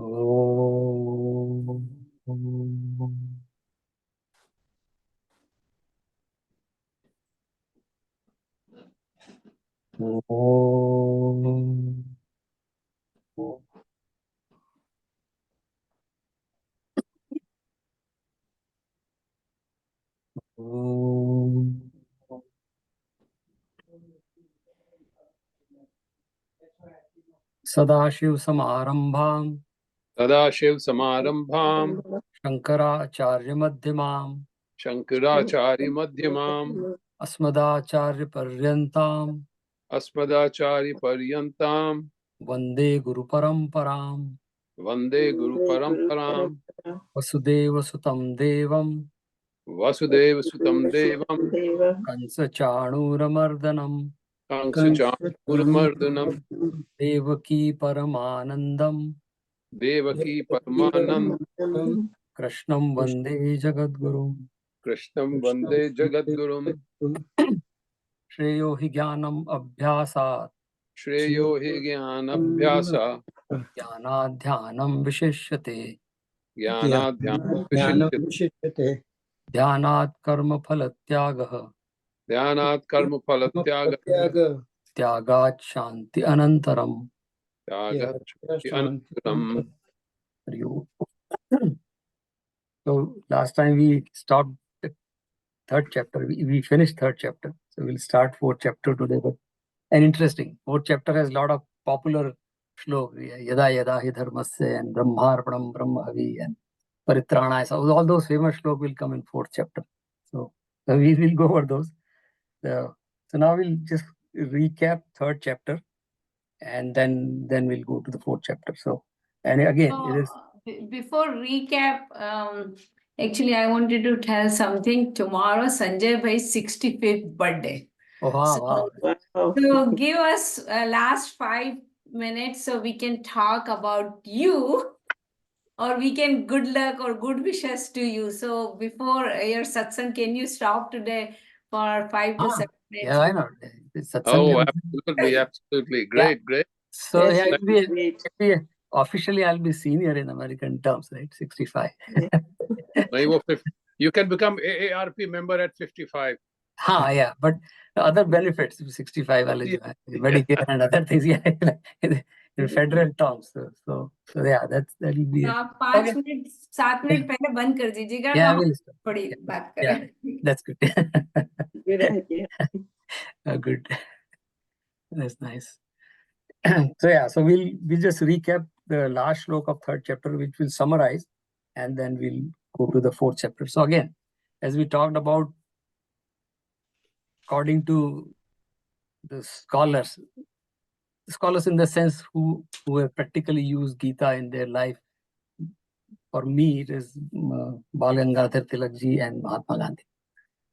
Om. Om. Om. Sadashiv Samarambham Sadashiv Samarambham Shankaracharya Madhyamam Shankaracharya Madhyamam Asmadacharya Paryantam Asmadacharya Paryantam Vande Guru Paramparam Vande Guru Paramparam Vasudeva Sutam Devam Vasudeva Sutam Devam Kansa Chanuramardanam Kansuchamurmardunam Devaki Paramanandam Devaki Paramanand Krishnam Vande Jagadguru Krishnam Vande Jagadgurum Shreyo Hi Jnanam Abhyasat Shreyo Hi Jnanabhyasa Jnanadhyanam Visheshyate Jnanadhyana Vishishyate Dhyanat Karma Phalatyagah Dhyanat Karma Phalatyaga Tyagat Shanti Anantaram. Tyagat Anantaram. So last time we stopped the third chapter. We finished third chapter. So we'll start fourth chapter today. But and interesting, fourth chapter has a lot of popular shlok. Yada yada hi dharmasya and brahmarpanam brahmavi and paritranaya. So all those famous shlok will come in fourth chapter. So we will go over those. So now we'll just recap third chapter, and then we'll go to the fourth chapter. So, and again, it is before recap, actually I wanted to tell something. Tomorrow Sanjay Bhai's 65th birthday. oh wow, wow. So give us last 5 minutes so we can talk about you, or we can good luck or good wishes to you. So before your satsang, can you stop today for 5 to 7 minutes? Yeah, I know. Oh, absolutely, absolutely. Great, Yeah. great. So Yes, yeah, officially I'll be senior in American terms, right? 65. You can become AARP member at 55. Yeah, but other benefits, 65 eligible, Medicare and other things, yeah, in federal terms. So yeah, that will be. आप 5 minute 7 minute पहले बंद कर दीजिएगा, Yeah, तो we'll हम बड़ी बात yeah, करें. that's good. good idea. Good. That's nice. So yeah, so we'll just recap the last slok of third chapter, which will summarize, and then we'll go to the fourth chapter. So again, as we talked about, according to the scholars in the sense who have practically used Gita in their life. For me, it is Bal Gangadhar Tilak ji and Mahatma Gandhi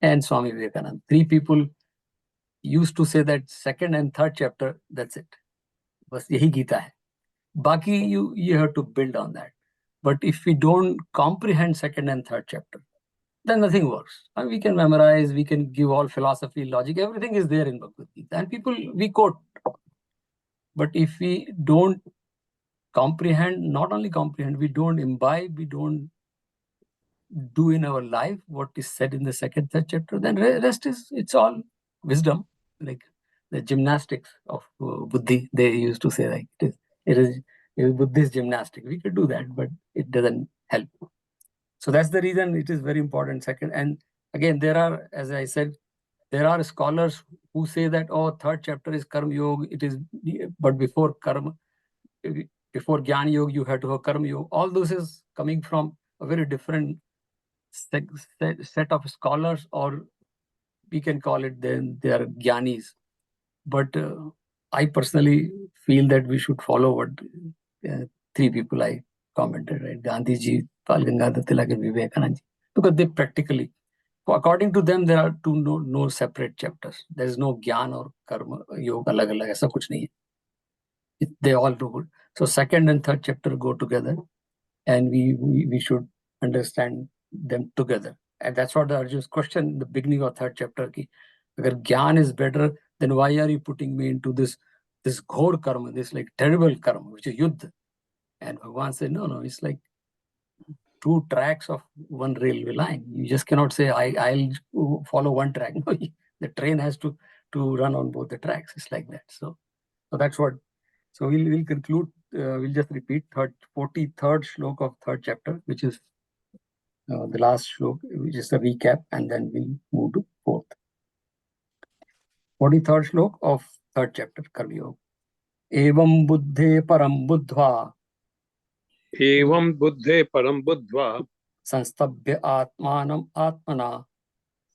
and Swami Vivekananda. 3 people used to say that second and third chapter, that's it. Bas yahi Gita hai. Baki you have to build on that. But if we don't comprehend second and third chapter, then nothing works. And we can memorize, we can give all philosophy, logic, everything is there in Bhagavad Gita. And people, we quote. But if we don't comprehend, not only comprehend, we don't imbibe, we don't do in our life what is said in the second, third chapter, then rest it's all wisdom, like the gymnastics of buddhi. They used to say, like it is Buddhist gymnastic. We could do that, but it doesn't help. So that's the reason it is very important. Second, and again, there are, as I said, there are scholars who say that, oh, third chapter is karma yoga. It is, but before karma, before Gyan Yoga, you have to have Karma Yoga. All this is coming from a very different set of scholars, or we can call it then they are Gyanis. But I personally feel that we should follow what 3 people I commented, right? Gandhi ji, Bal Gangadhar Tilak and Vivekananda ji. Because they practically, according to them, there are 2 no separate chapters. There is no Gyan or Karma Yoga alag alag, aisa kuch nahi hai. They all do good. So second and third chapter go together, and we should understand them together. And that's what the Arjun's question in the beginning of third chapter. Ki, agar Gyan is better, then why are you putting me into this ghor karma, this like terrible karma, which is yuddha? And Bhagavan said, no, it's like two tracks of one railway line. You just cannot say, I'll follow one track. No, the train has to run on both the tracks. It's like that. So that's what. So we'll conclude. We'll just repeat 43rd slok of 3rd chapter, which is the last slok, which is the recap, and then we'll move to 4th. 43rd slok of 3rd chapter, Karma Yoga. Evam buddhe param buddhva. Evam buddhe param buddhva. Sanstabhya atmanam atmana.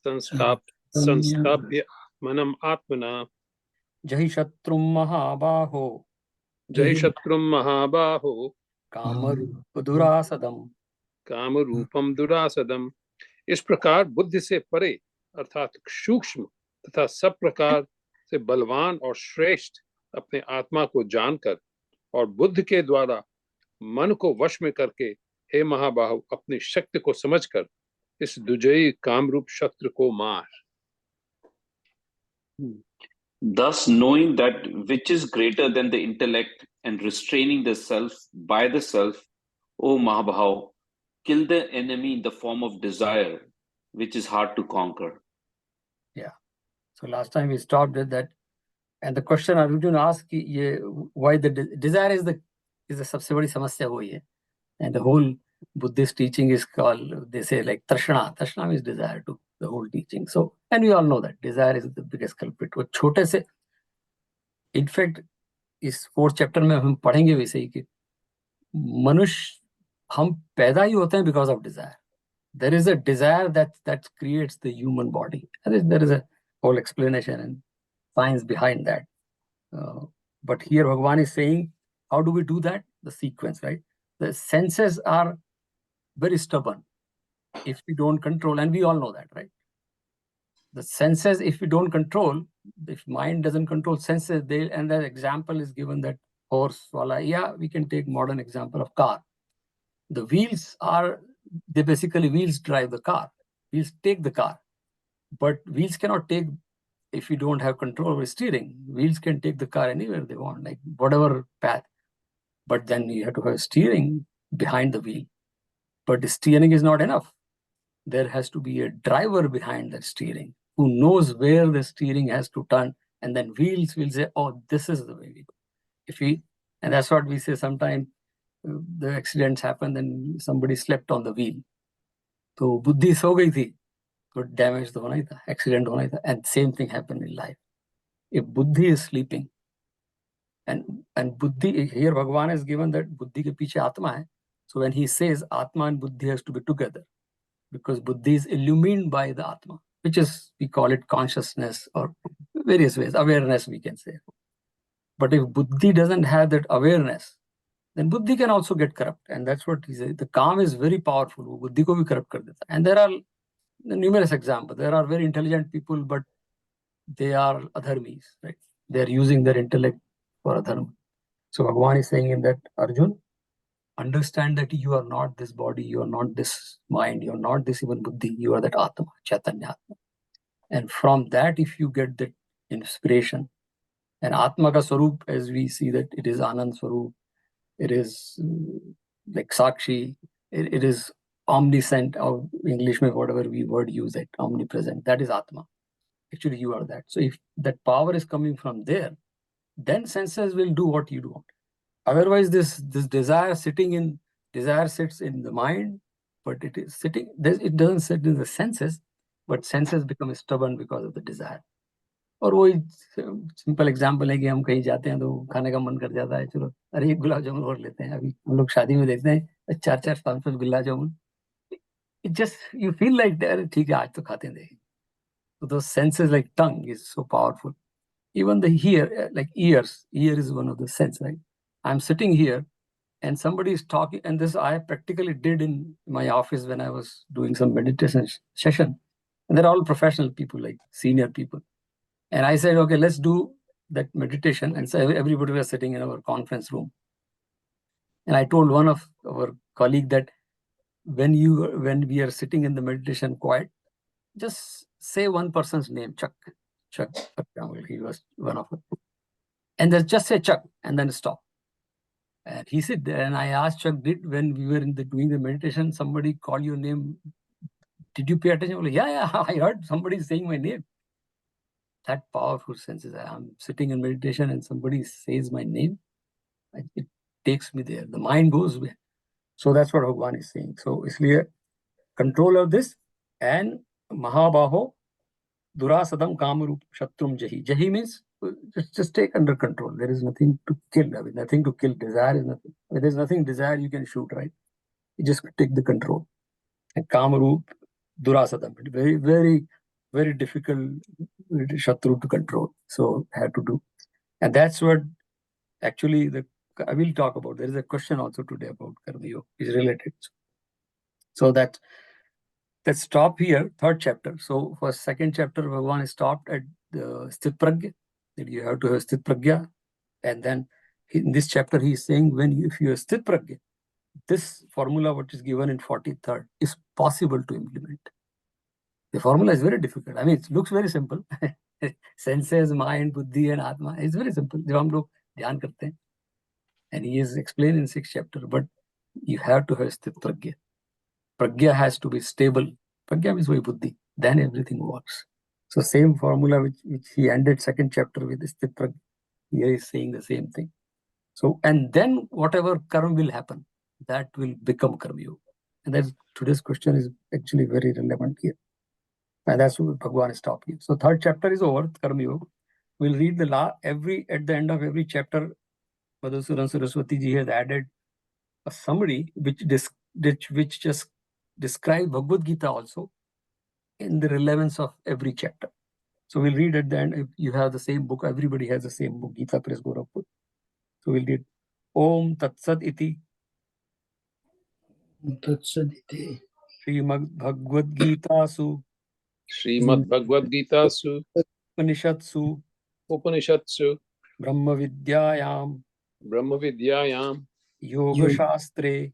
Sanstabhya atmanam atmana. Jahi shatrum mahabaho. Jai Shatrum Mahabaho. Kamarupa durasadam. कामरूपम दुरासदम। इस प्रकार बुद्धि से परे अर्थात सूक्ष्म तथा सब प्रकार से बलवान और श्रेष्ठ अपने आत्मा को जानकर और बुद्ध के द्वारा मन को वश में करके, हे महाबाहु, अपनी शक्ति को समझकर इस दुजई कामरूप शत्रु को मार। Thus, knowing that which is greater than the intellect and restraining the self by the self, O Mahabhav, kill the enemy in the form of desire, which is hard to conquer. Yeah. So last time we stopped with that. And the question Arjuna asked, why the desire is the सबसे बड़ी समस्या वही है. And the whole Buddhist teaching is called, they say like trashna. Trashna means desire to the whole teaching. So, and we all know that desire is the biggest culprit. वो छोटे से, in fact, इस 4th chapter में हम पढ़ेंगे वैसे ही कि मनुष्य हम पैदा ही होते हैं because of desire. There is a desire that creates the human body. There is a whole explanation and science behind that. But here Bhagavan is saying, how do we do that? The sequence, right? The senses are very stubborn if we don't control, and we all know that, right? The senses, if we don't control, if mind doesn't control senses, and the example is given that horse, wala, yeah, we can take modern example of car. The wheels basically wheels drive the car. Wheels take the car. But wheels cannot take, if you don't have control over steering, wheels can take the car anywhere they want, like whatever path. But then you have to have steering behind the wheel. But the steering is not enough. There has to be a driver behind the steering who knows where the steering has to turn, and then wheels will say, oh, this is the way we go. And that's what we say sometimes, the accidents happen and somebody slept on the wheel. So buddhi so gayi thi, so damage to hona hi tha, accident hona hi tha. And same thing happened in life. If buddhi is sleeping, and buddhi, here Bhagavan has given that buddhi ke piche atma hai. So when he says atma and buddhi has to be together, because buddhi is illumined by the atma, which is, we call it consciousness or various ways, awareness we can say. But if buddhi doesn't have that awareness, then buddhi can also get corrupt. And that's what he says. The calm is very powerful. Buddhi ko bhi corrupt kar deta. And there are numerous examples. There are very intelligent people, but they are adharmis, right? They are using their intellect for adharma. So Bhagavan is saying in that, Arjun, understand that you are not this body, you are not this mind, you are not this even buddhi, you are that Atma, Chaitanya Atma. And from that, if you get that inspiration, and Atma ka Swarup, as we see that it is Anand Swarup, it is like Sakshi, it is omniscient, or English mein whatever we word use it, omnipresent, that is Atma. Actually, you are that. So if that power is coming from there, then senses will do what you do. Otherwise, this desire sits in the mind, but it is sitting, it doesn't sit in the senses, but senses become stubborn because of the desire. और वही simple example है कि हम कहीं जाते हैं तो खाने का मन कर जाता है, चलो अरे एक गुलाब जामुन और लेते हैं. अभी हम लोग शादी में देखते हैं 4-4 5-5 gulab jamun. It just, you feel like अरे ठीक है आज तो खाते हैं. So those senses like tongue is so powerful. Even the hear, like ear is one of the sense, right? I'm sitting here and somebody is talking, and this I practically did in my office when I was doing some meditation session. And they're all professional people, like senior people. And I said, okay, let's do that meditation. And so everybody was sitting in our conference room. And I told one of our colleague that when we are sitting in the meditation quiet, just say one person's name, Chuck, for example, he was one of them. And then just say Chuck and then stop. And he said, and I asked Chuck, when we were doing the meditation, somebody call your name? Did you pay attention? Like, yeah, I heard somebody saying my name. That powerful senses. I'm sitting in meditation and somebody says my name. It takes me there. The mind goes there. So that's what Bhagwan is saying. So isliye control of this, and Mahabaho Durasadam Kamarup Shatrum Jahi. Jahi means just take under control. There is nothing to kill. I mean, nothing to kill. Desire is nothing. When there's nothing desire, you can shoot, right? You just take the control. And Kamarup Durasadam. Very, very, very difficult Shatru to control. So had to do. And that's what actually I will talk about. There is a question also today about Karma Yoga. Is related. So let's stop here, third chapter. So for second chapter, Bhagavan stopped at the Sthit Pragya, that you have to have Sthit Pragya. And then in this chapter, he is saying, if you have Sthit Pragya, this formula, what is given in 43rd, is possible to implement. The formula is very difficult. I mean, it looks very simple. Senses, mind, buddhi, and atma. It's very simple. जब हम लोग ध्यान करते हैं, and he is explained in 6th chapter, but you have to have Sthit Pragya. Pragya has to be stable. Pragya means buddhi. Then everything works. So same formula which he ended 2nd chapter with Sthit Pragya. Here is saying the same thing. So, and then whatever karma will happen, that will become karma yoga. And that's today's question is actually very relevant here. And that's what Bhagwan is talking. So 3rd chapter is over, karma yoga. We'll read at the end of every chapter, Madhusudan Saraswati ji has added a summary which just describe Bhagavad Gita also in the relevance of every chapter. So we'll read at the end. If you have the same book, everybody has the same book, Gita Press Gorakhpur. So we'll read Om Tat Sat Iti Srimad Bhagavad Gita Su Srimad Bhagavad Gita Su Upanishatsu Brahma Vidyayam Yoga Shastre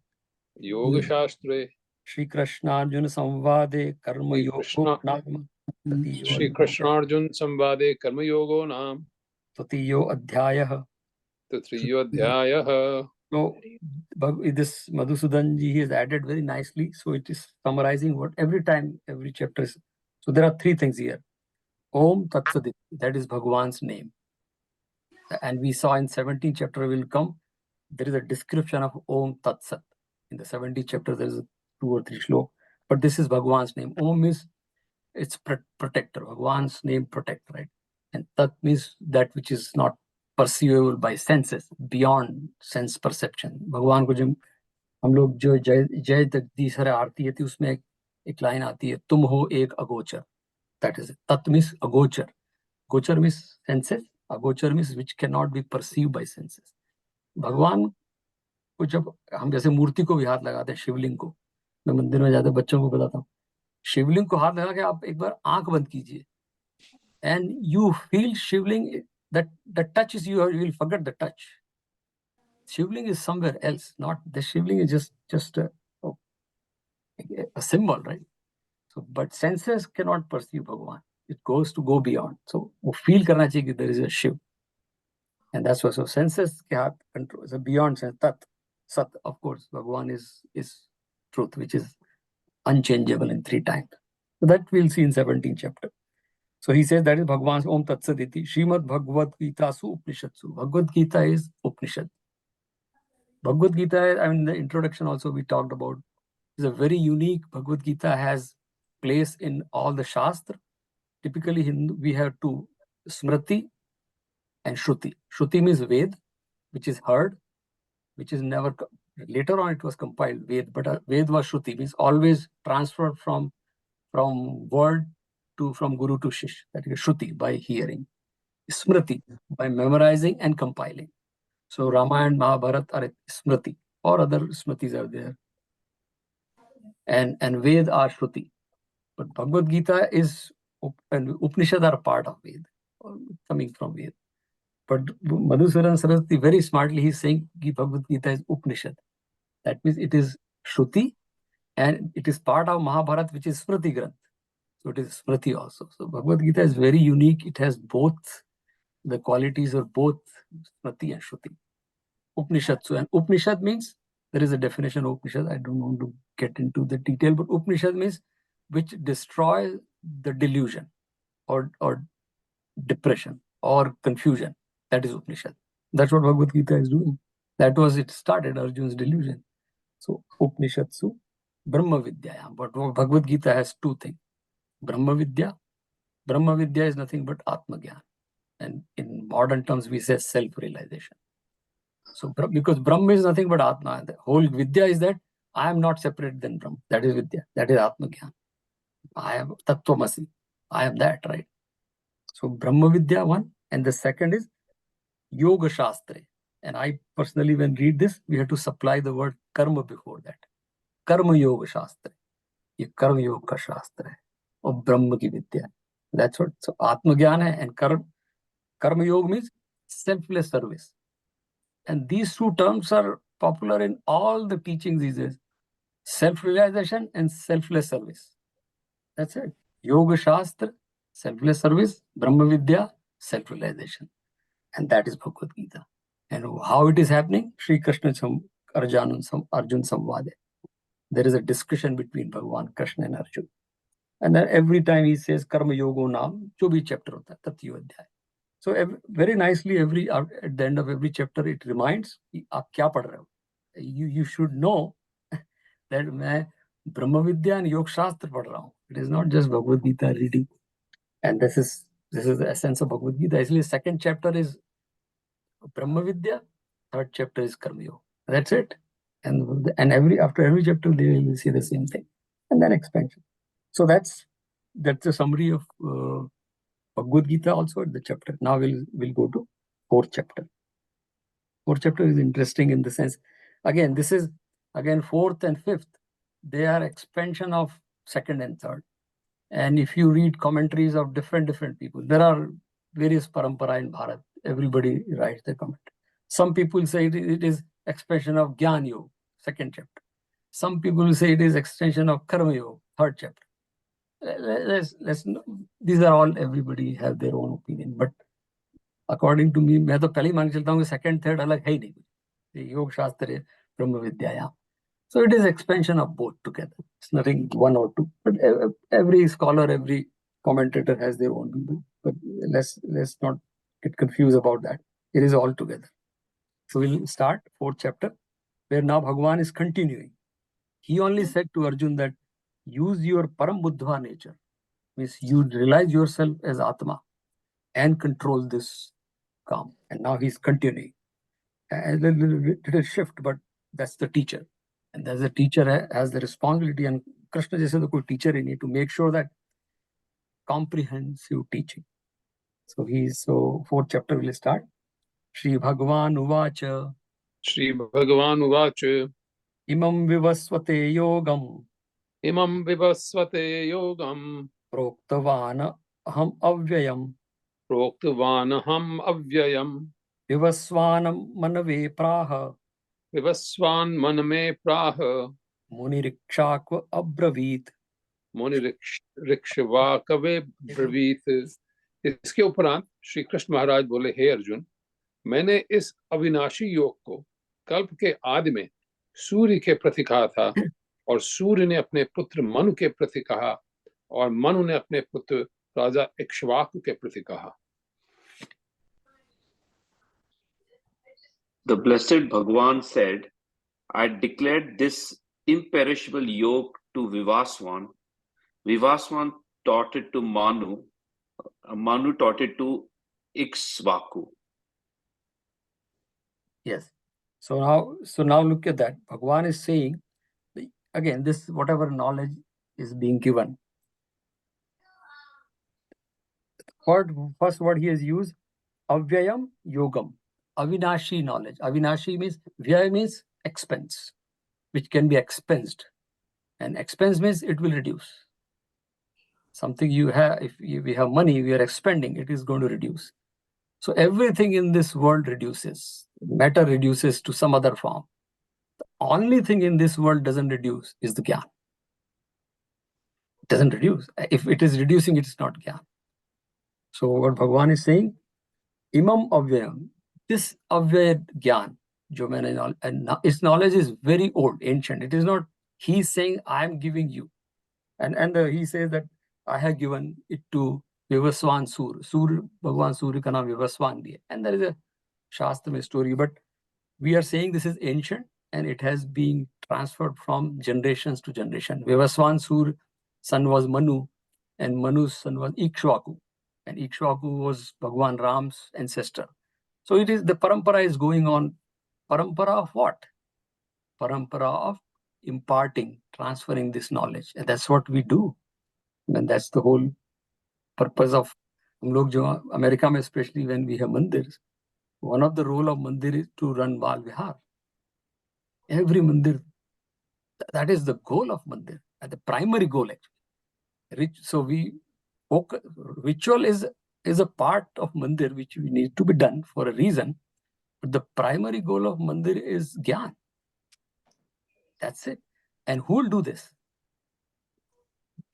Shri Krishna Arjuna Samvade Karma Yoga Nam Shri Krishna Arjuna Samvade Karma Yogo Nam Tatiyo Adhyayah. Tatriyo Adhyayah. So this Madhusudan ji has added very nicely. So it is summarizing what every chapter is. So there are 3 things here. Om Tat Sat, that is Bhagwan's name. And we saw in 17th chapter will come, there is a description of Om Tat Sat. In the 17th chapter, there is 2 or 3 shlok. But this is Bhagwan's name. Om means it's protector. Bhagwan's name protect, right? And Tat means that which is not perceivable by senses, beyond sense perception. भगवान को जब हम लोग जो जय जगदीश हरे आरती है, उसमें एक लाइन आती है, तुम हो एक अगोचर. That is it. Tat means agochar. Gochar means senses. Agochar means which cannot be perceived by senses. भगवान को जब हम जैसे मूर्ति को भी हाथ लगाते हैं, शिवलिंग को, मैं मंदिर में जाते बच्चों को बताता हूँ, शिवलिंग को हाथ लगा के आप एक बार आंख बंद कीजिए, and you feel Shivling, that touches you, or you will forget the touch. Shivling is somewhere else, not the Shivling is just a symbol, right? So, but senses cannot perceive Bhagavan. It go beyond. So, वो feel करना चाहिए कि there is a Shiv, and that's why. So, senses के हाथ control is a beyond sense. Tat, Sat, of course, Bhagavan is truth, which is unchangeable in 3 times. So that we'll see in 17th chapter. So he says that is Bhagwan's Om Tat Sat Iti Srimad Bhagavad Gita Su Upanishatsu. Bhagavad Gita is Upanishad. Bhagavad Gita, I mean, the introduction also we talked about, is a very unique. Bhagavad Gita has place in all the Shastra. Typically, Hindu, we have 2, Smriti and Shruti. Shruti means Ved, which is heard, which is never, later on it was compiled, Ved, but Ved was Shruti, means always transferred from word from Guru to Shish. That is Shruti, by hearing. Smriti, by memorizing and compiling. So Ramayana, Mahabharata are Smriti, or other Smritis are there. And Ved are Shruti. But Bhagavad Gita and Upanishad are part of Ved, coming from Ved. But Madhusudan Saraswati, very smartly, he's saying Bhagavad Gita is Upanishad. That means it is Shruti, and it is part of Mahabharata, which is Smriti Granth. So it is Smriti also. So Bhagavad Gita is very unique. It has both the qualities of both Smriti and Shruti. Upanishatsu. And Upanishad means, there is a definition of Upanishad. I don't want to get into the detail, but Upanishad means which destroys the delusion or depression or confusion. That is Upanishad. That's what Bhagavad Gita is doing. That was, it started Arjuna's delusion. So Upanishatsu, Brahma Vidya. But Bhagavad Gita has two things. Brahma Vidya. Brahma Vidya is nothing but Atma Gyan. And in modern terms, we say self-realization. So because Brahma is nothing but Atma. The whole Vidya is that I am not separate than Brahma. That is Vidya. That is Atma Gyan. I am Tattvamasi. I am that, right? So Brahma Vidya one. And the second is Yoga Shastra. And I personally, when read this, we have to supply the word karma before that. Karma Yoga Shastra. Ye Karma Yoga Shastra. Or Brahma ki Vidya. That's what. So Atma Gyan hai, and Karma Yoga means selfless service. And these two terms are popular in all the teachings these days. Self-realization and selfless service. That's it. Yoga Shastra, selfless service. Brahma Vidya, self-realization. And that is Bhagavad Gita. And how it is happening? Sri Krishna Arjun Samvade. There is a discussion between Bhagavan Krishna and Arjun. And then every time he says Karma Yogo Naam, jo bhi chapter hota hai, Tatyo Adhyay. So very nicely, at the end of every chapter, it reminds, aap kya pad rahe ho? You should know that main Brahma Vidya and Yoga Shastra pad raha hu. It is not just Bhagavad Gita reading. And this is the essence of Bhagavad Gita. Isliye second chapter is Brahma Vidya, third chapter is Karma Yoga. That's it. And after every chapter, they will see the same thing. And then expansion. So that's a summary of Bhagavad Gita also at the chapter. Now we'll go to fourth chapter. Fourth chapter is interesting in the sense, again, this is fourth and fifth. They are expansion of second and third. And if you read commentaries of different people, there are various parampara in Bharat. Everybody writes their comment. Some people say it is expansion of Gyan Yoga, second chapter. Some people say it is extension of Karma Yoga, third chapter. These are all, everybody have their own opinion. But according to me, मैं तो पहले ही मान के चलता हूँ कि second, third अलग है ही नहीं. योग शास्त्र, ब्रह्म विद्या यहाँ. So it is expansion of both together. It's nothing one or two. But every scholar, every commentator has their own view. But let's not get confused about that. It is all together. So we'll start fourth chapter, where now Bhagavan is continuing. He only said to Arjun that use your param buddha nature, means you realize yourself as Atma and control this calm. And now he's continuing. A little shift, but that's the teacher. And as a teacher has the responsibility, and Krishna jaise to koi teacher ही नहीं, to make sure that comprehensive teaching. So fourth chapter will start. Shri Bhagavan Uvacha. Shri Bhagavan Uvacha. Imam Vivasvate Yogam. Imam Vivasvate Yogam. Proktavana Aham Avyayam. Proktavana Aham Avyayam. Vivasvanam Manave Praha. Vivasvan Maname Praha. Muni Rikshakva Abravit. Muni Rikshava Kave Bravit. इसके उपरांत श्री कृष्ण महाराज बोले, हे अर्जुन, मैंने इस अविनाशी योग को कल्प के आदि में सूर्य के प्रति कहा था, और सूर्य ने अपने पुत्र मनु के प्रति कहा, और मनु ने अपने पुत्र राजा इक्ष्वाकु के प्रति कहा. The blessed Bhagavan said, I declared this imperishable yoke to Vivaswan. Vivaswan taught it to Manu. Manu taught it to Ikshvaku. Yes. So now look at that. Bhagavan is saying, again, this whatever knowledge is being given. First word he has used, Avyayam Yogam. Avinashi knowledge. Avinashi means, Vyaya means expense, which can be expensed. And expense means it will reduce. Something you have, if we have money, we are expending, it is going to reduce. So everything in this world reduces. Matter reduces to some other form. The only thing in this world doesn't reduce is the Gyan. It doesn't reduce. If it is reducing, it is not Gyan. So what Bhagavan is saying, Imam Avyayam, this Avyaya Gyan, जो मैंने इस knowledge is very old, ancient. It is not he saying I am giving you, and he says that I have given it to Vivaswan Sur. Sur Bhagwan Surya का नाम Vivaswan भी है, and there is a Shastra में story, but we are saying this is ancient and it has been transferred from generations to generation. Vivaswan Sur son was Manu, and Manu's son was Ikshvaku, and Ikshvaku was Bhagwan Ram's ancestor. So it is, the parampara is going on. Parampara of what? Parampara of imparting, transferring this knowledge. And that's what we do. And that's the whole purpose of हम लोग जो America में, especially when we have mandirs, one of the role of mandir is to run Bal Vihar. Every mandir, that is the goal of mandir, the primary goal actually. So ritual is a part of mandir which we need to be done for a reason, but the primary goal of mandir is gyan. That's it. And who will do this?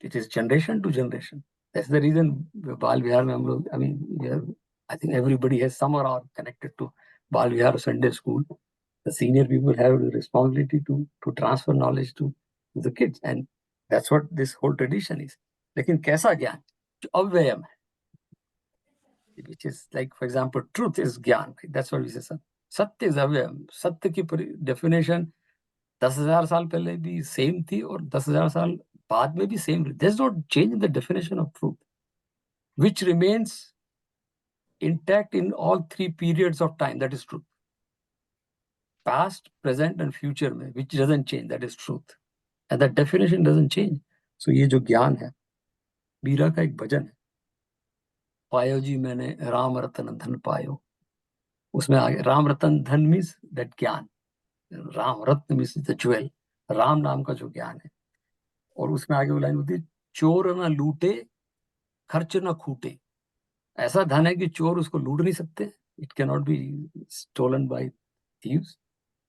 It is generation to generation. That's the reason Bal Vihar mein hum log, I mean, I think everybody has some or other connected to Bal Vihar Sunday school. The senior people have the responsibility to transfer knowledge to the kids, and that's what this whole tradition is. लेकिन कैसा ज्ञान? जो अव्ययम है, which is like, for example, truth is ज्ञान. That's what we say. सत्य is अव्ययम. सत्य की definition 10,000 साल पहले भी सेम थी और 10,000 साल बाद में भी same. There's no change in the definition of truth, which remains intact in all three periods of time. That is truth. Past, present, and future में, which doesn't change. That is truth, and that definition doesn't change. So ये जो ज्ञान है, मीरा का एक भजन है, पायो जी मैंने राम रतन धन पायो. उसमें आगे राम रतन धन मीन्स दैट ज्ञान. राम रत्न मीन्स द ज्वेल. राम नाम का जो ज्ञान है. और उसमें आगे वो लाइन होती है, चोर न लूटे खर्च न खूटे. ऐसा धन है कि चोर उसको लूट नहीं सकते. It can not be stolen by thieves.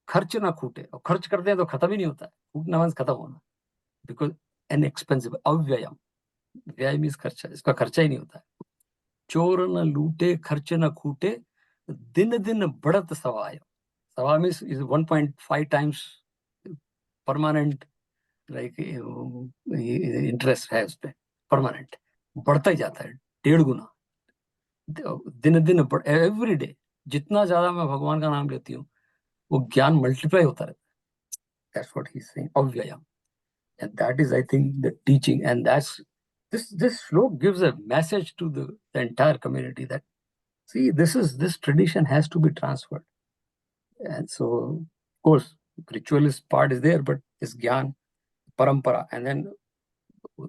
खर्च ना खूटे, और खर्च करते हैं तो खत्म ही नहीं होता है. फूटना मीन्स खत्म होना, बिकॉज एन एक्सपेंसिव. अव्ययम, व्यय मीन्स खर्चा, इसका खर्चा ही नहीं होता है. चोर न लूटे खर्च न खूटे, दिन दिन बढ़त सवाय. सवा means is 1.5 times permanent, like interest है उस पर, परमानेंट बढ़ता ही जाता है 1.5 गुना. दिन दिन एवरी डे. जितना ज्यादा मैं भगवान का नाम लेती हूँ, वो ज्ञान मल्टीप्लाई होता रहता है. That's what he's saying, avyayam. And that is, I think, the teaching. And that's this slok gives a message to the entire community that, see, this tradition has to be transferred. And so, of course, ritualist part is there, but this gyan, parampara. And then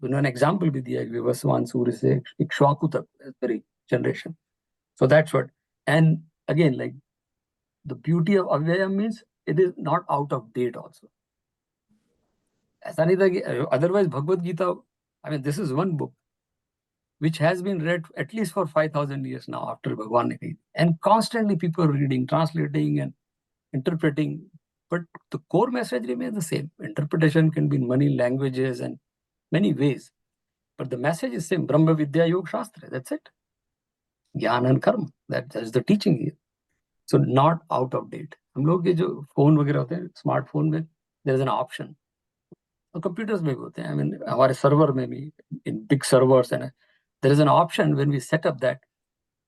an example with the Vivaswan Surya se Ikshvaku tak, very generation. So that's what. And again, like, the beauty of avyayam means it is not out of date also. ऐसा नहीं था कि otherwise Bhagavad Gita, I mean, this is one book which has been read at least for 5,000 years now after Bhagwan ne kahi. And constantly people are reading, translating and interpreting, but the core message remains the same. Interpretation can be in many languages and many ways, but the message is same. Brahma Vidya Yoga Shastra, that's it. Jnana and Karma, that's the teaching here. So not out of date. हम लोग के जो phone वगैरह होते हैं, smartphone में, there is an option. और computers में भी होते हैं. I mean, हमारे server में भी, in big servers, and there is an option when we set up that,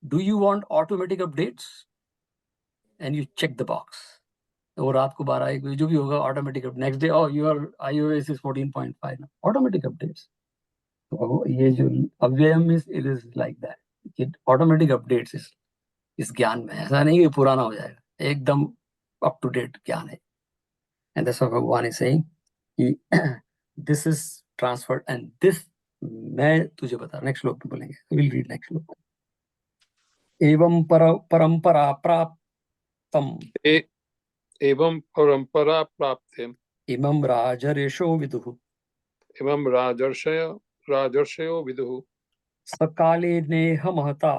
do you want automatic updates? And you check the box. और रात को 12-1 बजे जो भी होगा, automatic update. Next day, oh, your iOS is 14.5 now. Automatic updates. तो ये जो अव्ययम is, it is like that. It automatic updates इस ज्ञान में. ऐसा नहीं कि पुराना हो जाएगा, एकदम up to date ज्ञान है. And that's what Bhagwan is saying. This is transferred, and this मैं तुझे बता. Next श्लोक में बोलेंगे. We'll read next श्लोक. एवं परंपरा प्राप्तम एवं परंपरा प्राप्तिम इमं राजर्षयो विदुः एवं राजर्षयो विदुः सकाले नेह महता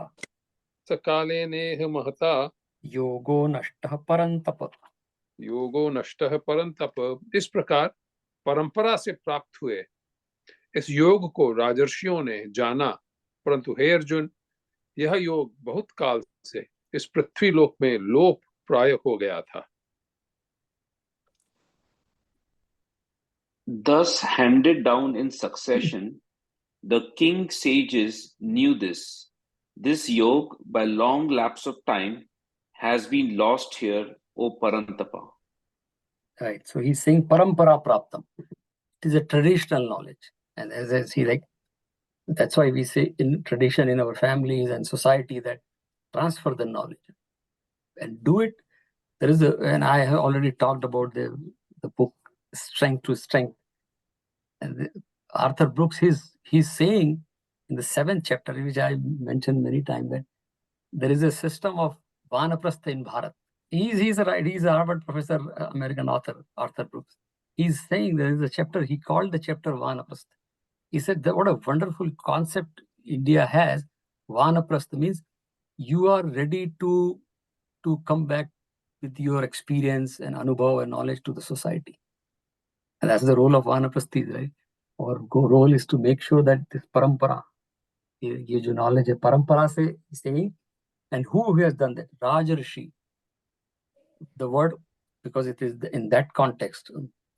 सकाले नेह महता योगो नष्टः परंतप. योगो नष्टः परंतप. इस प्रकार परंपरा से प्राप्त हुए इस योग को राजर्षियों ने जाना, परंतु हे अर्जुन, यह योग बहुत काल से इस पृथ्वी लोक में लोप प्राय हो गया था. Thus handed down in succession, the king sages knew this. This yoga, by long lapse of time, has been lost here, O Parantapa. Right. So he's saying parampara praptam. It is a traditional knowledge. And as I see, like, that's why we say in tradition in our families and society that transfer the knowledge and do it. There is and I have already talked about the book Strength to Strength. And Arthur Brooks, he's saying in the 7th chapter, which I mentioned many times, that there is a system of Vanaprastha in Bharat. He's a Harvard professor, American author, Arthur Brooks. He's saying there is a chapter, he called the chapter Vanaprastha. He said that what a wonderful concept India has. Vanaprastha means you are ready to come back with your experience and anubhav and knowledge to the society. And that's the role of Vanaprasthis, right? Our role is to make sure that this parampara, ये जो knowledge है, parampara से saying, and who has done that? Rajarshi. The word, because it is in that context,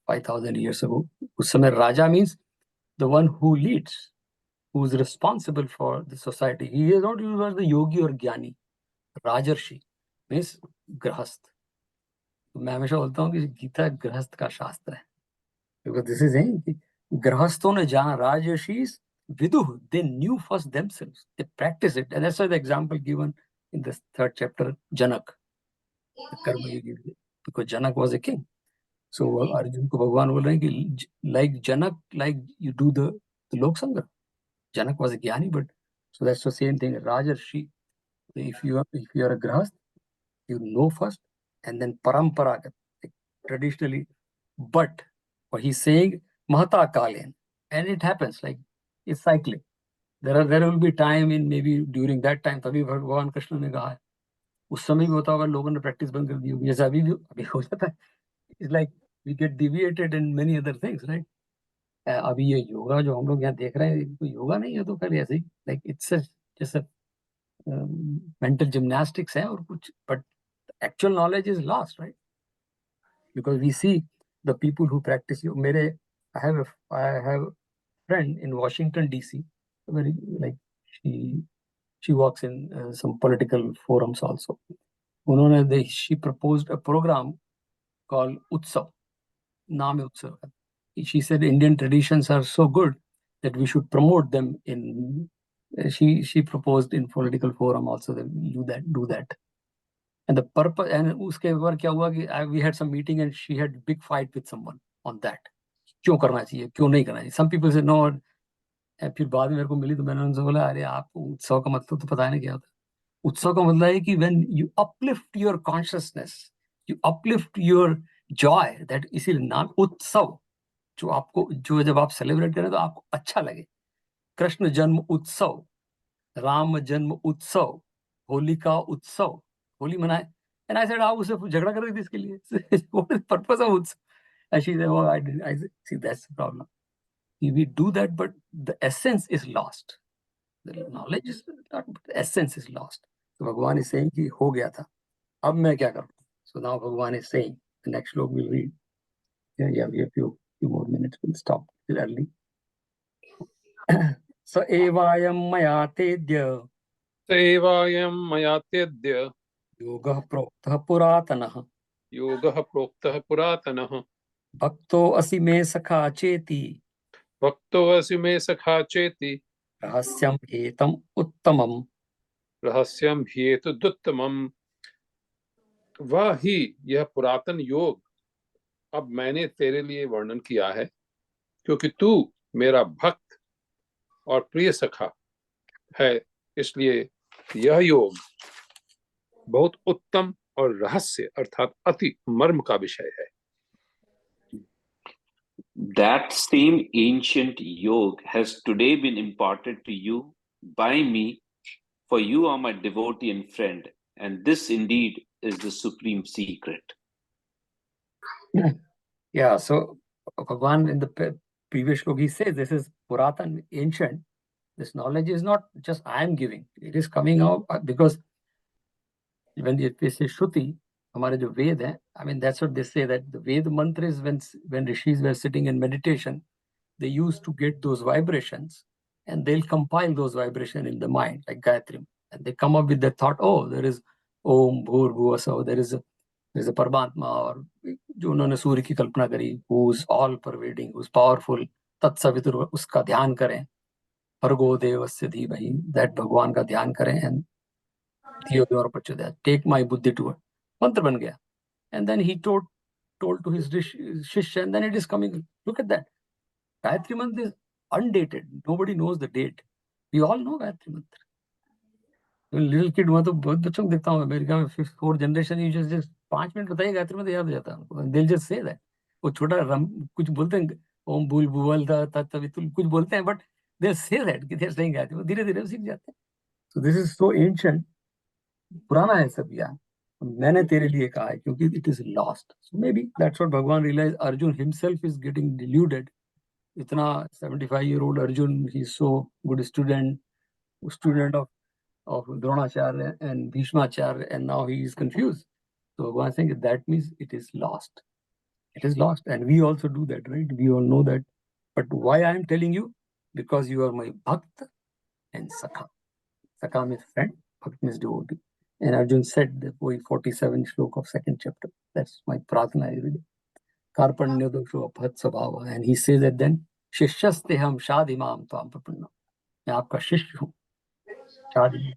5,000 years ago, उस समय Raja means the one who leads, who is responsible for the society. He is not used as the yogi or jnani. Rajarshi means grahast. मैं हमेशा बोलता हूँ कि गीता गृहस्थ का शास्त्र है, because this is saying कि गृहस्थों ने जहाँ राजर्षिस viduh, they knew first themselves, they practice it, and that's why the example given in this 3rd chapter, Janak, the karma yogi, because Janak was a king. So Arjun को भगवान बोल रहे हैं कि like Janak, like you do the lok sanga. Janak was a jnani, but so that's the same thing. Rajarshi, if you are a grahast, you know first, and then paramparagat, like traditionally. But what he's saying, mahata kalen, and it happens, like it's cycling. There will be time in maybe during that time, तभी भगवान कृष्ण ने कहा है, उस समय भी होता होगा लोगों ने प्रैक्टिस बंद कर दी होगी, जैसे अभी हो जाता है. It's like we get deviated in many other things, right? अभी ये योगा जो हम लोग यहाँ देख रहे हैं, कोई योगा नहीं है तो खाली ऐसे ही, like it's just a mental gymnastics है और कुछ, but actual knowledge is lost, right? Because we see the people who practice yoga. I have a friend in Washington DC, very like she works in some political forums also. She proposed a program called Utsav. Naam hai Utsav. She said Indian traditions are so good that we should promote them in. She proposed in political forum also that we do that. And the purpose, and uske बाद क्या हुआ कि we had some meeting and she had big fight with someone on that. क्यों करना चाहिए, क्यों नहीं करना चाहिए? Some people said no. फिर बाद में मेरे को मिली तो मैंने उनसे बोला, अरे आपको उत्सव का मतलब तो पता है ना क्या होता है? उत्सव का मतलब है कि when you uplift your consciousness, you uplift your joy, that इसीलिए नाम उत्सव, जो जब आप सेलिब्रेट करें तो आपको अच्छा लगे. कृष्ण जन्म उत्सव, राम जन्म उत्सव, होलिका उत्सव, होली मनाए. And I said, आप उससे झगड़ा कर रही थी इसके लिए? What is the purpose of उत्सव? And she said, oh, I didn't. I said, see, that's the problem. We do that, but the essence is lost. The knowledge is not, but the essence is lost. So Bhagavan is saying कि हो गया था, अब मैं क्या करूँ? So now Bhagavan is saying, the next slok we'll read. Yeah, we have few more minutes. We'll stop early. So evayam maya tedya सेवायं मया तेद्य योगः प्रोक्तः पुरातनः योगः प्रोक्तः पुरातनः भक्तो असि मे सखा चेति भक्तोऽसि मे सखा चेति रहस्यं हेतम् उत्तमम्. रहस्यं ह्येतदुत्तमम्. वह ही यह पुरातन योग अब मैंने तेरे लिए वर्णन किया है, क्योंकि तू मेरा भक्त और प्रिय सखा है, इसलिए यह योग बहुत उत्तम और रहस्य अर्थात अति मर्म का विषय है. That same ancient yoga has today been imparted to you by me, for you are my devotee and friend, and this indeed is the supreme secret. Yeah, so Bhagavan in the previous slok he says this is Puratan, ancient. This knowledge is not just I am giving; it is coming out because when they say Shruti, हमारे जो वेद हैं, I mean that's what they say, that the Ved mantra is when rishis were sitting in meditation, they used to get those vibrations and they'll compile those vibrations in the mind like Gayatri, and they come up with the thought, oh, there is Om Bhur Bhuvasau, there is a Paramatma, और जो उन्होंने सूर्य की कल्पना करी, who is all pervading, who is powerful, तत्सवितुर, उसका ध्यान करें, भर्गो देवस्य धीमहि, that भगवान का ध्यान करें, and धियो यो न प्रचोदयात्, take my buddhi to it, मंत्र बन गया. And then he told to his shishya, and then it is coming. Look at that. Gayatri Mantra is undated. Nobody knows the date. We all know Gayatri Mantra. Little kid, मैं तो बहुत बच्चों को देखता हूँ अमेरिका में, 5th 4th generation, you just 5 minute बताइए गायत्री मंत्र याद हो जाता है उनको. They'll just say that. वो छोटा कुछ बोलते हैं, ओम भूल भुवल तत्सवितुर कुछ बोलते हैं, but they'll say that कि they're saying गायत्री मंत्र, धीरे धीरे सीख जाते हैं. So this is so ancient. पुराना है सब ज्ञान. मैंने तेरे लिए कहा है क्योंकि it is lost. So maybe that's what Bhagwan realized. Arjun himself is getting deluded. इतना 75-year-old Arjun, he's so good student of Dronacharya and Bhishmacharya, and now he is confused. So Bhagwan is saying that means it is lost. It is lost, and we also do that, right? We all know that. But why I am telling you? Because you are my Bhakt and Sakha. Sakha means friend, Bhakt means devotee. And Arjun said the 47 shlok of 2nd chapter. That's my prarthana every day. Karpanya dosho aphat sabhava. And he says that then, Shishasteham shadimam tvam prapanna. मैं आपका शिष्य हूँ, शादी,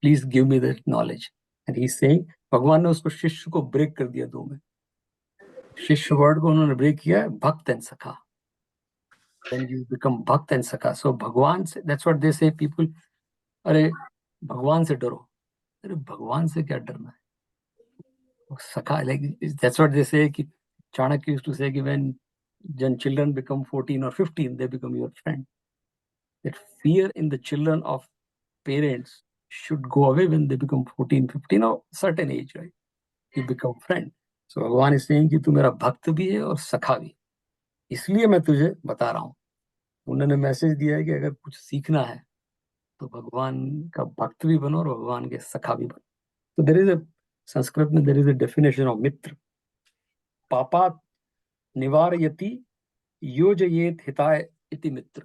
please give me that knowledge. And he is saying, भगवान ने उसको शिष्य को ब्रेक कर दिया 2 में. शिष्य वर्ड को उन्होंने ब्रेक किया, भक्त एंड सखा. Then you become भक्त एंड सखा. सो भगवान से, दैट्स व्हाट दे से पीपल, अरे भगवान से डरो. अरे भगवान से क्या डरना है? सखा, लाइक दैट्स व्हाट दे से कि चाणक्य यूज्ड टू से कि when children become 14 or 15, they become your friend. That fear in the children of parents should go away when they become 14, 15 or certain age, right? You become friend. So भगवान is saying कि तू मेरा भक्त भी है और सखा भी. इसलिए मैं तुझे बता रहा हूँ. उन्होंने मैसेज दिया है कि अगर कुछ सीखना है तो भगवान का भक्त भी बनो और भगवान के सखा भी बनो. तो देयर इज अ, संस्कृत में there is a definition of mitra. पापात् निवारयति योजयेत हिताय इति मित्र.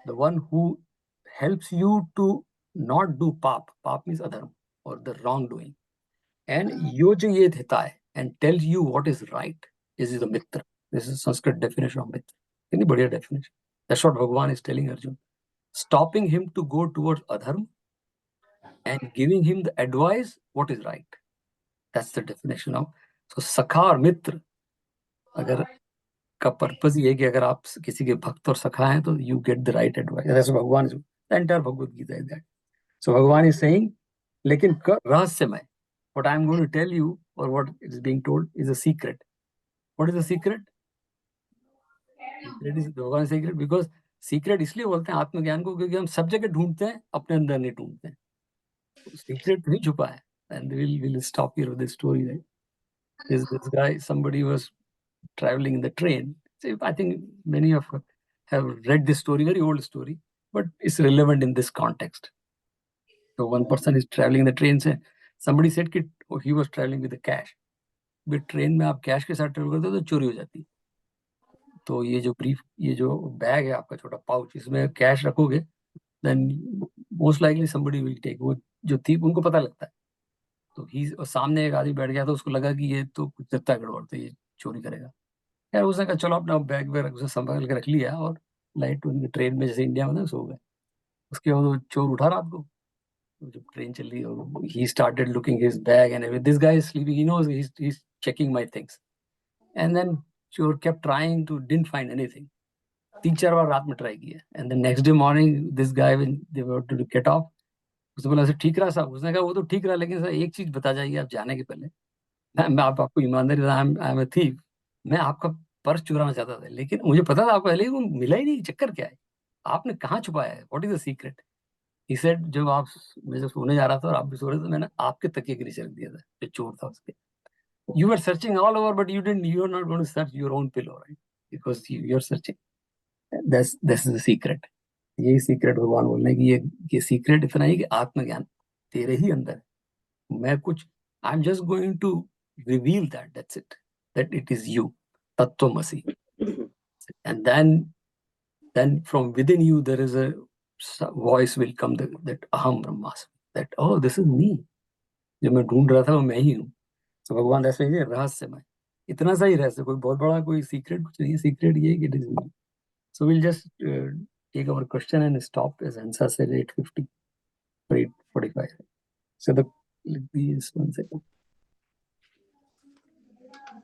The one who helps you to not do pap. Pap means adharma or the wrongdoing. And yojayet hitai, and tells you what is right. This is a mitra. This is Sanskrit definition of mitra. Any बढ़िया definition. That's what Bhagwan is telling Arjun. Stopping him to go towards adharma and giving him the advice what is right. That's the definition of. So sakha और मित्र, अगर का purpose ये है कि अगर आप किसी के भक्त और सखा हैं तो you get the right advice. That's what Bhagwan is. The entire Bhagavad Gita is that. So Bhagwan is saying, लेकिन रहस्यमय. What I am going to tell you, or what is being told, is a secret. What is the secret? Secret is Bhagwan is secret because secret इसलिए बोलते हैं आत्मज्ञान को क्योंकि हम सब जगह ढूंढते हैं, अपने अंदर नहीं ढूंढते हैं. Secret नहीं छुपा है. And we'll stop here with this story. Right? This guy, somebody was traveling in the train. So I think many of us have read this story, very old story, but it's relevant in this context. So one person is traveling in the train. Say, somebody said that he was traveling with the cash. But train में आप cash के साथ travel करते हो तो चोरी हो जाती है. तो ये जो ब्रीफ, ये जो बैग है आपका छोटा पाउच, इसमें कैश रखोगे, then most likely somebody will take. वो जो थी उनको पता लगता है. तो ही सामने एक आदमी बैठ गया तो उसको लगा कि ये तो कुछ जत्ता गड़बड़, तो ये चोरी करेगा. यार उसने कहा चलो अपना बैग वैग उसे संभाल के रख लिया और लाइट ट्रेन में जैसे इंडिया में सो गए. उसके बाद वो चोर उठा रात को जब ट्रेन चल रही है और he started looking his bag and everything. This guy is sleeping. He knows he's checking my things. And then चोर kept trying to, didn't find anything. 3-4 बार रात में ट्राई किया. And the next day morning this guy, when they were to get off, उसने बोला sir ठीक रहा साहब. उसने कहा वो तो ठीक रहा, लेकिन सर एक चीज बता जाइए आप जाने के पहले. मैं आपको ईमानदारी, आई एम अ थीफ. मैं आपका पर्स चुराना चाहता था, लेकिन मुझे पता था आपको पहले वो मिला ही नहीं. चक्कर क्या है, आपने कहाँ छुपाया है, what is the secret? He said जब आप, मैं जब सोने जा रहा था और आप भी सो रहे थे, मैंने आपके तकिए के नीचे रख दिया था जो चोर था उसके. You are searching all over but you are not going to search your own pillow, right? Because you are searching. This is the secret. यही सीक्रेट भगवान बोल रहे हैं कि ये सीक्रेट इतना ही कि आत्मज्ञान तेरे ही अंदर है. मैं कुछ, I am just going to reveal that. That's it. That it is you, Tattvamasi. And then from within you there is a voice will come that Aham Brahmasmi. That, oh, this is me. जो मैं ढूंढ रहा था वो मैं ही हूँ. So भगवान ऐसे ही रहस्यमय. इतना सा ही रहस्य, कोई बहुत बड़ा कोई सीक्रेट कुछ नहीं. सीक्रेट ये है कि it is me. So we'll just take our question and stop, as Hansa said, 8:50 or 8:45. So please 1 second.